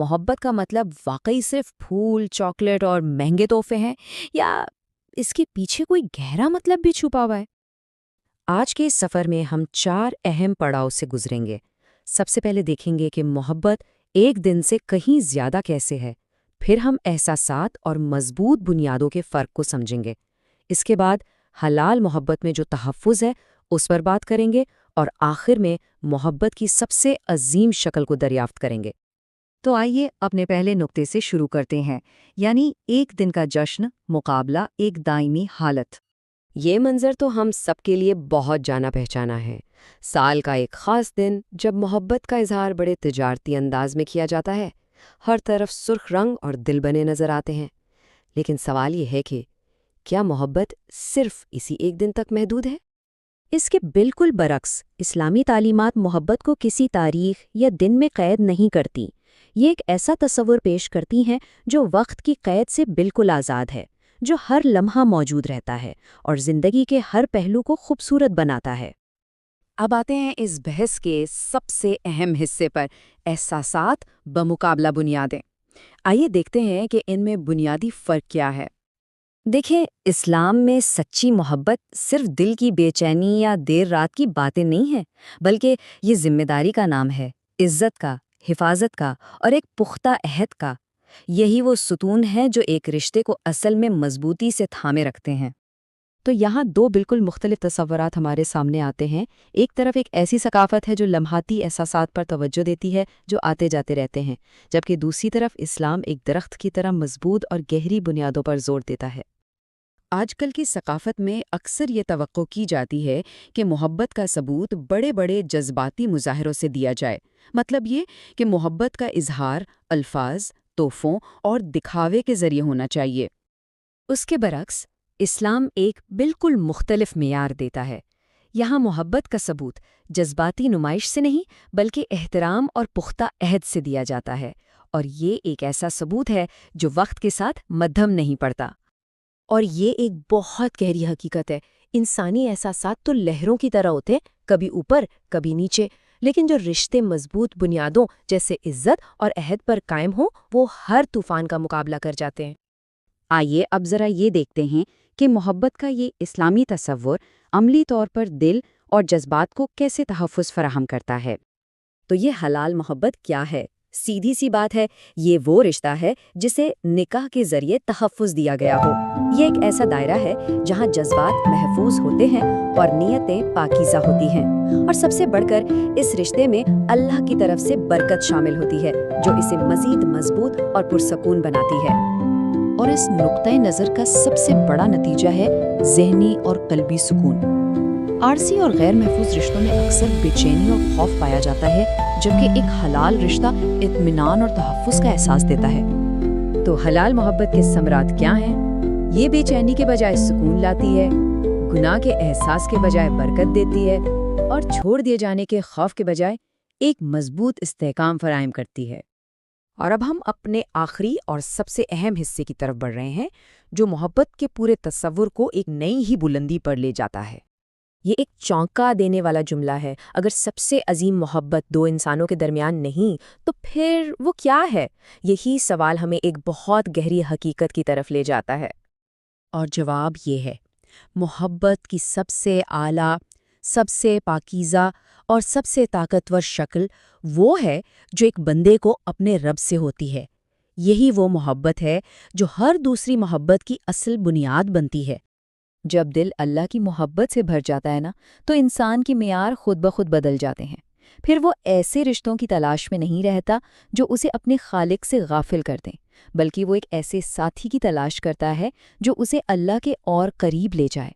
محبت کا مطلب واقعی صرف پھول، چاکلیٹ اور مہنگے تحفے ہیں، یا اس کے پیچھے کوئی گہرا مطلب بھی چھپا ہوا ہے؟ آج کے اس سفر میں ہم 4 اہم پڑاؤ سے گزریں گے۔ سب سے پہلے دیکھیں گے کہ محبت ایک دن سے کہیں زیادہ کیسے ہے، پھر ہم احساسات اور مضبوط بنیادوں کے فرق کو سمجھیں گے۔ اس کے بعد حلال محبت میں جو تحفظ ہے اس پر بات کریں گے، اور آخر میں محبت کی سب سے عظیم شکل کو دریافت کریں گے۔ تو آئیے اپنے پہلے نقطے سے شروع کرتے ہیں، یعنی ایک دن کا جشن مقابلہ ایک دائمی حالت۔ یہ منظر تو ہم سب کے لیے بہت جانا پہچانا ہے۔ سال کا ایک خاص دن جب محبت کا اظہار بڑے تجارتی انداز میں کیا جاتا ہے، ہر طرف سرخ رنگ اور دل بنے نظر آتے ہیں۔ لیکن سوال یہ ہے کہ کیا محبت صرف اسی ایک دن تک محدود ہے؟ اس کے بالکل برعکس، اسلامی تعلیمات محبت کو کسی تاریخ یا دن میں قید نہیں کرتی۔ یہ ایک ایسا تصور پیش کرتی ہیں جو وقت کی قید سے بالکل آزاد ہے، جو ہر لمحہ موجود رہتا ہے اور زندگی کے ہر پہلو کو خوبصورت بناتا ہے۔ اب آتے ہیں اس بحث کے سب سے اہم حصے پر، احساسات بمقابلہ بنیادیں۔ آئیے دیکھتے ہیں کہ ان میں بنیادی فرق کیا ہے۔ دیکھیں، اسلام میں سچی محبت صرف دل کی بے چینی یا دیر رات کی باتیں نہیں ہیں، بلکہ یہ ذمہ داری کا نام ہے، عزت کا، حفاظت کا اور ایک پختہ عہد کا۔ یہی وہ ستون ہیں جو ایک رشتے کو اصل میں مضبوطی سے تھامے رکھتے ہیں۔ تو یہاں 2 بالکل مختلف تصورات ہمارے سامنے آتے ہیں۔ ایک طرف ایک ایسی ثقافت ہے جو لمحاتی احساسات پر توجہ دیتی ہے، جو آتے جاتے رہتے ہیں، جبکہ دوسری طرف اسلام ایک درخت کی طرح مضبوط اور گہری بنیادوں پر زور دیتا ہے۔ آج کل کی ثقافت میں اکثر یہ توقع کی جاتی ہے کہ محبت کا ثبوت بڑے بڑے جذباتی مظاہروں سے دیا جائے۔ مطلب یہ کہ محبت کا اظہار الفاظ، تحفوں اور دکھاوے کے ذریعے ہونا چاہیے۔ اس کے برعکس، اسلام ایک بالکل مختلف معیار دیتا ہے۔ یہاں محبت کا ثبوت جذباتی نمائش سے نہیں، بلکہ احترام اور پختہ عہد سے دیا جاتا ہے، اور یہ ایک ایسا ثبوت ہے جو وقت کے ساتھ مدھم نہیں پڑتا۔ اور یہ ایک بہت گہری حقیقت ہے۔ انسانی احساسات تو لہروں کی طرح ہوتے ہیں، کبھی اوپر کبھی نیچے، لیکن جو رشتے مضبوط بنیادوں جیسے عزت اور عہد پر قائم ہوں، وہ ہر طوفان کا مقابلہ کر جاتے ہیں۔ آئیے اب ذرا یہ دیکھتے ہیں کہ محبت کا یہ اسلامی تصور عملی طور پر دل اور جذبات کو کیسے تحفظ فراہم کرتا ہے۔ تو یہ حلال محبت کیا ہے؟ سیدھی سی بات ہے، یہ وہ رشتہ ہے جسے نکاح کے ذریعے تحفظ دیا گیا ہو۔ یہ ایک ایسا دائرہ ہے جہاں جذبات محفوظ ہوتے ہیں اور نیتیں پاکیزہ ہوتی ہیں، اور سب سے بڑھ کر اس رشتے میں اللہ کی طرف سے برکت شامل ہوتی ہے، جو اسے مزید مضبوط اور پرسکون بناتی ہے۔ اور اس نقطۂ نظر کا سب سے بڑا نتیجہ ہے ذہنی اور قلبی سکون۔ عارضی اور غیر محفوظ رشتوں میں اکثر بے چینی اور خوف پایا جاتا ہے، جبکہ ایک حلال رشتہ اطمینان اور تحفظ کا احساس دیتا ہے۔ تو حلال محبت کے ثمرات کیا ہیں؟ یہ بے چینی کے بجائے سکون لاتی ہے، گناہ کے احساس کے بجائے برکت دیتی ہے، اور چھوڑ دیے جانے کے خوف کے بجائے ایک مضبوط استحکام فراہم کرتی ہے۔ اور اب ہم اپنے آخری اور سب سے اہم حصے کی طرف بڑھ رہے ہیں، جو محبت کے پورے تصور کو ایک نئی ہی بلندی پر لے جاتا ہے۔ یہ ایک چونکا دینے والا جملہ ہے۔ اگر سب سے عظیم محبت 2 انسانوں کے درمیان نہیں، تو پھر وہ کیا ہے؟ یہی سوال ہمیں ایک بہت گہری حقیقت کی طرف لے جاتا ہے۔ اور جواب یہ ہے، محبت کی سب سے اعلیٰ، سب سے پاکیزہ اور سب سے طاقتور شکل وہ ہے جو ایک بندے کو اپنے رب سے ہوتی ہے۔ یہی وہ محبت ہے جو ہر دوسری محبت کی اصل بنیاد بنتی ہے۔ جب دل اللہ کی محبت سے بھر جاتا ہے تو انسان کی معیار خود بخود بدل جاتے ہیں۔ پھر وہ ایسے رشتوں کی تلاش میں نہیں رہتا جو اسے اپنے خالق سے غافل کر دیں، بلکہ وہ ایک ایسے ساتھی کی تلاش کرتا ہے جو اسے اللہ کے اور قریب لے جائے۔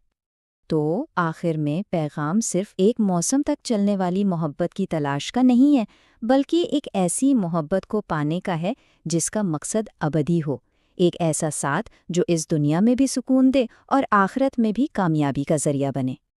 تو آخر میں پیغام صرف ایک موسم تک چلنے والی محبت کی تلاش کا نہیں ہے، بلکہ ایک ایسی محبت کو پانے کا ہے جس کا مقصد ابدی ہو، ایک ایسا ساتھ جو اس دنیا میں بھی سکون دے اور آخرت میں بھی کامیابی کا ذریعہ بنے۔